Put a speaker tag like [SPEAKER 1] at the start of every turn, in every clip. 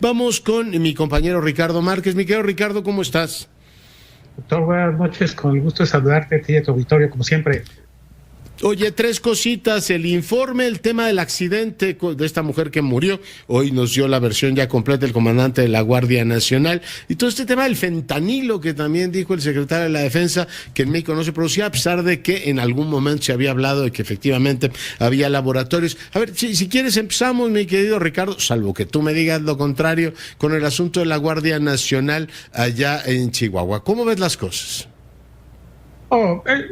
[SPEAKER 1] Vamos con mi compañero Ricardo Márquez. Mi querido Ricardo, ¿cómo estás?
[SPEAKER 2] Doctor, buenas noches, con el gusto de saludarte a ti y a tu auditorio, como siempre.
[SPEAKER 1] Oye, tres cositas, el informe, el tema del accidente de esta mujer que murió, hoy nos dio la versión ya completa el comandante de la Guardia Nacional, y todo este tema del fentanilo que también dijo el secretario de la Defensa, que en México no se producía, a pesar de que en algún momento se había hablado de que efectivamente había laboratorios. A ver, si quieres empezamos, mi querido Ricardo, salvo que tú me digas lo contrario, con el asunto de la Guardia Nacional allá en Chihuahua. ¿Cómo ves las cosas?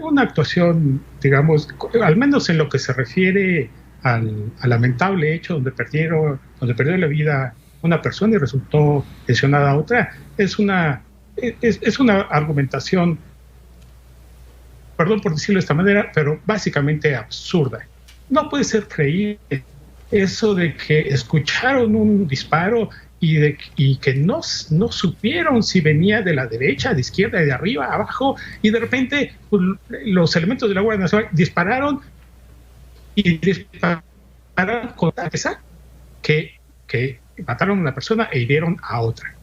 [SPEAKER 2] Una actuación, digamos, al menos en lo que se refiere al lamentable hecho donde perdió la vida una persona y resultó lesionada otra, es una argumentación, perdón por decirlo de esta manera, pero básicamente absurda. No puede ser creíble eso de que escucharon un disparo y que no supieron si venía de la derecha, de izquierda, de arriba, abajo, y de repente pues, los elementos de la Guardia Nacional dispararon con esa que mataron a una persona e hirieron a otra.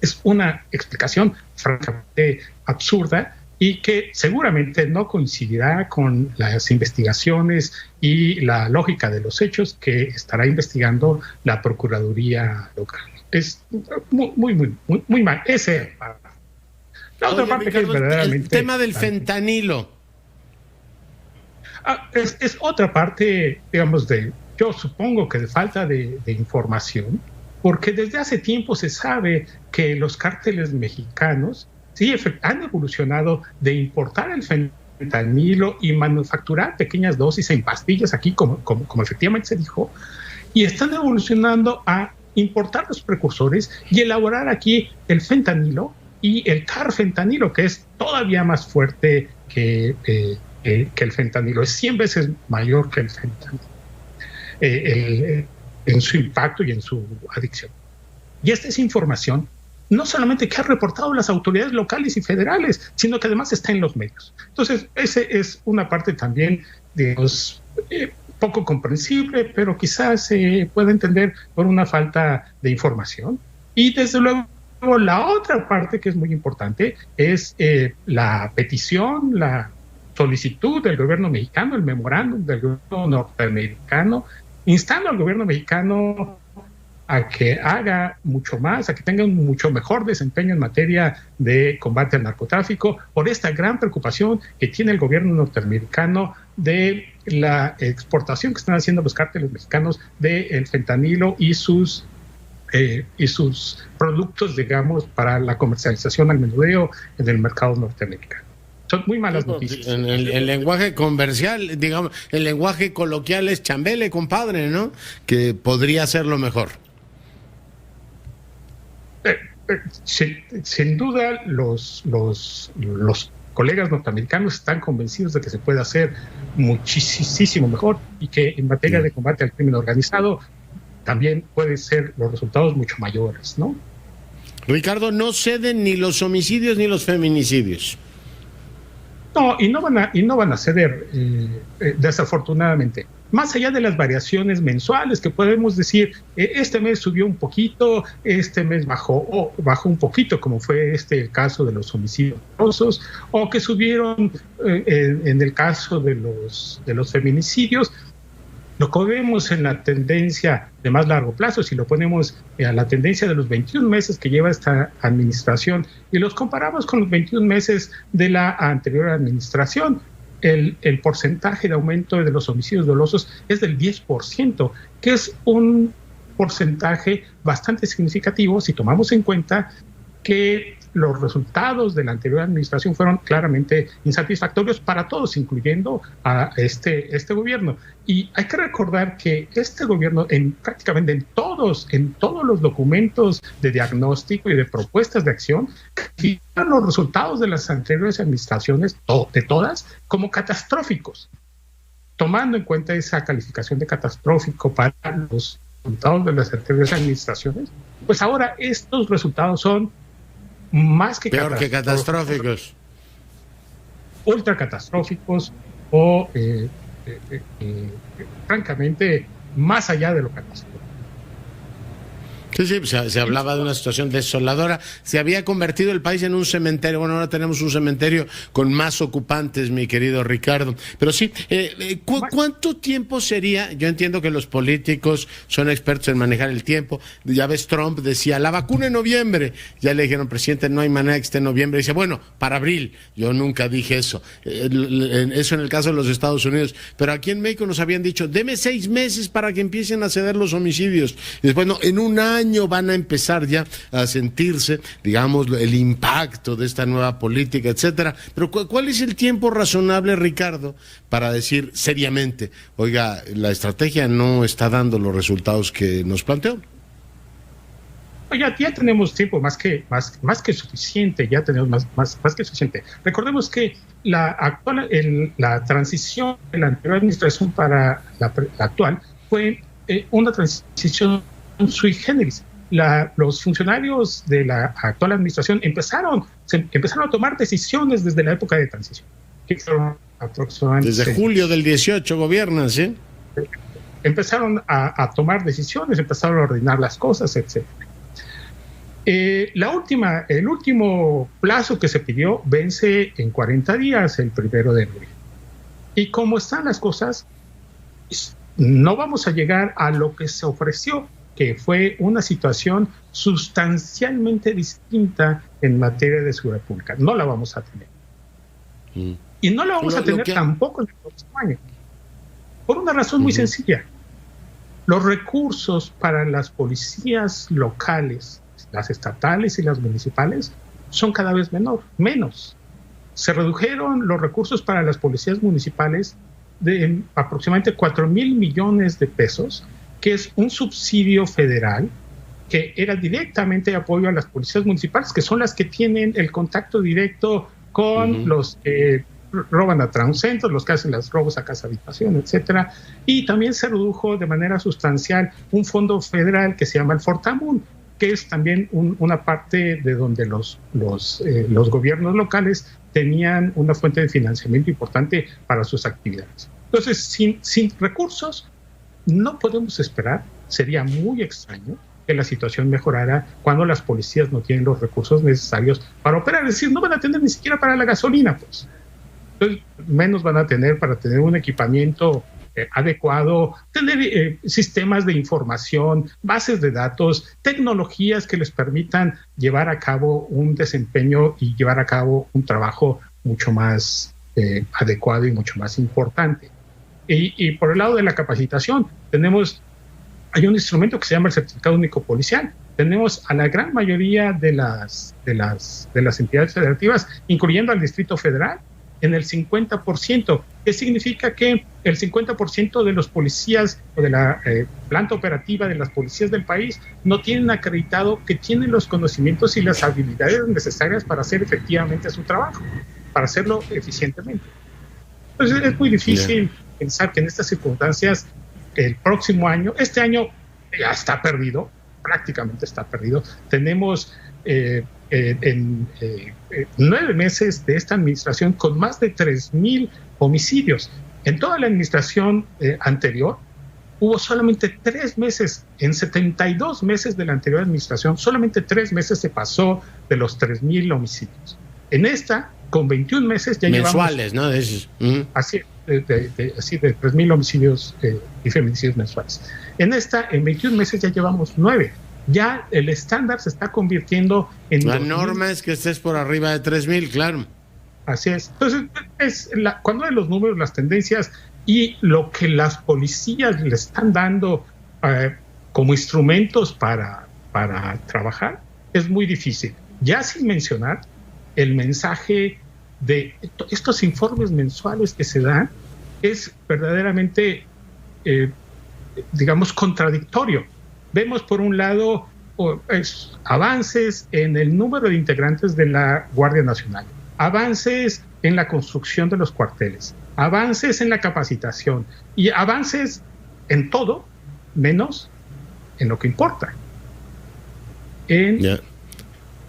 [SPEAKER 2] Es una explicación francamente absurda y que seguramente no coincidirá con las investigaciones y la lógica de los hechos que estará investigando la Procuraduría local. Es muy mal. La otra parte, Ricardo, que es verdaderamente...
[SPEAKER 1] El tema del fentanilo.
[SPEAKER 2] Es otra parte, digamos, yo supongo que de falta de información, porque desde hace tiempo se sabe que los cárteles mexicanos sí han evolucionado de importar el fentanilo y manufacturar pequeñas dosis en pastillas aquí, como efectivamente se dijo, y están evolucionando a importar los precursores y elaborar aquí el fentanilo y el carfentanilo, que es todavía más fuerte que el fentanilo, es 100 veces mayor que el fentanilo en su impacto y en su adicción. Y esta es información no solamente que han reportado las autoridades locales y federales, sino que además está en los medios. Entonces, esa es una parte también, digamos, poco comprensible, pero quizás se puede entender por una falta de información. Y desde luego, la otra parte que es muy importante es la petición, la solicitud del gobierno mexicano, el memorándum del gobierno norteamericano, instando al gobierno mexicano a que haga mucho más, a que tenga un mucho mejor desempeño en materia de combate al narcotráfico, por esta gran preocupación que tiene el gobierno norteamericano de la exportación que están haciendo los cárteles mexicanos del fentanilo y sus productos, digamos, para la comercialización al menudeo en el mercado norteamericano. Son muy malas noticias.
[SPEAKER 1] En el lenguaje comercial, digamos, el lenguaje coloquial es chambele, compadre, ¿no? Que podría ser lo mejor.
[SPEAKER 2] Sin duda, los colegas norteamericanos están convencidos de que se puede hacer muchísimo mejor y que en materia de combate al crimen organizado también pueden ser los resultados mucho mayores, ¿no?
[SPEAKER 1] Ricardo, no ceden ni los homicidios ni los feminicidios.
[SPEAKER 2] No, y no van a ceder, desafortunadamente. Más allá de las variaciones mensuales que podemos decir, este mes subió un poquito, este mes bajó un poquito, como fue el caso de los homicidios dolosos, o que subieron en el caso de los feminicidios. Lo que vemos en la tendencia de más largo plazo, si lo ponemos a la tendencia de los 21 meses que lleva esta administración y los comparamos con los 21 meses de la anterior administración, el porcentaje de aumento de los homicidios dolosos es del 10%, que es un porcentaje bastante significativo si tomamos en cuenta que los resultados de la anterior administración fueron claramente insatisfactorios para todos, incluyendo a este gobierno. Y hay que recordar que este gobierno, prácticamente en todos los documentos de diagnóstico y de propuestas de acción, califican los resultados de las anteriores administraciones, de todas, como catastróficos. Tomando en cuenta esa calificación de catastrófico para los resultados de las anteriores administraciones, pues ahora estos resultados son más que
[SPEAKER 1] peor que catastróficos,
[SPEAKER 2] ultra catastróficos o francamente más allá de lo catastrófico.
[SPEAKER 1] Sí, sí, se hablaba de una situación desoladora. Se había convertido el país en un cementerio. Bueno, ahora tenemos un cementerio con más ocupantes, mi querido Ricardo. Pero sí, ¿cuánto tiempo sería? Yo entiendo que los políticos son expertos en manejar el tiempo. Ya ves, Trump decía, la vacuna en noviembre. Ya le dijeron, presidente, no hay manera que esté en noviembre. Dice, bueno, para abril. Yo nunca dije eso. Eso en el caso de los Estados Unidos. Pero aquí en México nos habían dicho, deme 6 meses para que empiecen a ceder los homicidios. Y después, no, en un año van a empezar ya a sentirse, digamos, el impacto de esta nueva política, etcétera. Pero ¿cuál es el tiempo razonable, Ricardo, para decir seriamente, oiga, la estrategia no está dando los resultados que nos planteó?
[SPEAKER 2] Ya tenemos tiempo más que suficiente, ya tenemos más que suficiente. Recordemos que la transición de la anterior administración para la actual fue una transición sui generis. Los funcionarios de la actual administración empezaron a tomar decisiones desde la época de transición.
[SPEAKER 1] Desde julio del 18 gobiernan, ¿sí?
[SPEAKER 2] Empezaron a tomar decisiones, empezaron a ordenar las cosas, etc. El último plazo que se pidió vence en 40 días, el 1 de enero. Y como están las cosas, no vamos a llegar a lo que se ofreció, que fue una situación sustancialmente distinta en materia de seguridad pública. No la vamos a tener. Y no la vamos a tener tampoco en el próximo año. Por una razón muy sencilla. Los recursos para las policías locales, las estatales y las municipales, son cada vez menos. Se redujeron los recursos para las policías municipales de aproximadamente 4,000 millones de pesos, que es un subsidio federal que era directamente de apoyo a las policías municipales, que son las que tienen el contacto directo con los que roban a transeúntes, los que hacen los robos a casa habitación, etcétera. Y también se redujo de manera sustancial un fondo federal que se llama el Fortamun, que es también una parte de donde los gobiernos locales tenían una fuente de financiamiento importante para sus actividades. Entonces, sin recursos, no podemos esperar, sería muy extraño que la situación mejorara cuando las policías no tienen los recursos necesarios para operar. Es decir, no van a tener ni siquiera para la gasolina, pues. Entonces, menos van a tener para tener un equipamiento adecuado, tener sistemas de información, bases de datos, tecnologías que les permitan llevar a cabo un desempeño y llevar a cabo un trabajo mucho más adecuado y mucho más importante. Y por el lado de la capacitación, hay un instrumento que se llama el Certificado Único Policial. Tenemos a la gran mayoría de las entidades federativas, incluyendo al Distrito Federal, en el 50%, que significa que el 50% de los policías o de la planta operativa de las policías del país no tienen acreditado que tienen los conocimientos y las habilidades necesarias para hacer efectivamente su trabajo, para hacerlo eficientemente. Entonces es muy difícil pensar que en estas circunstancias el próximo año, este año ya está perdido, prácticamente está perdido. Tenemos 9 meses de esta administración con más de 3,000 homicidios. En toda la administración anterior hubo solamente 3 meses, en 72 meses de la anterior administración, solamente 3 meses se pasó de los 3,000 homicidios. En esta, con 21 meses ya
[SPEAKER 1] mensuales,
[SPEAKER 2] llevamos... ¿no? Así de 3,000 homicidios y feminicidios mensuales. En 21 meses ya llevamos 9. Ya el estándar se está convirtiendo en...
[SPEAKER 1] La norma es que estés por arriba de 3,000, claro.
[SPEAKER 2] Así es. Entonces, cuando hay los números, las tendencias y lo que las policías le están dando como instrumentos para trabajar, es muy difícil. Ya sin mencionar el mensaje de estos informes mensuales que se dan, es verdaderamente, digamos, contradictorio. Vemos por un lado avances en el número de integrantes de la Guardia Nacional, avances en la construcción de los cuarteles, avances en la capacitación y avances en todo, menos en lo que importa, en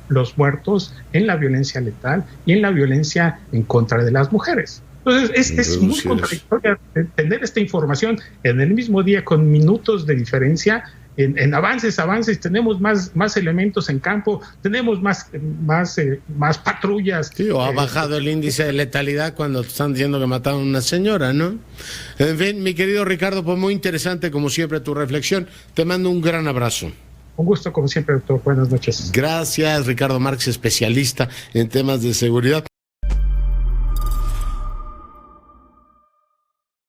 [SPEAKER 2] los muertos, en la violencia letal y en la violencia en contra de las mujeres. Entonces es muy contradictorio tener esta información en el mismo día con minutos de diferencia. en avances, tenemos más elementos en campo, tenemos más patrullas.
[SPEAKER 1] Sí, o ha bajado el índice de letalidad cuando están diciendo que mataron a una señora, ¿no? En fin, mi querido Ricardo, pues muy interesante como siempre tu reflexión. Te mando un gran abrazo.
[SPEAKER 2] Un gusto como siempre, doctor. Buenas noches.
[SPEAKER 1] Gracias, Ricardo Márquez, especialista en temas de seguridad.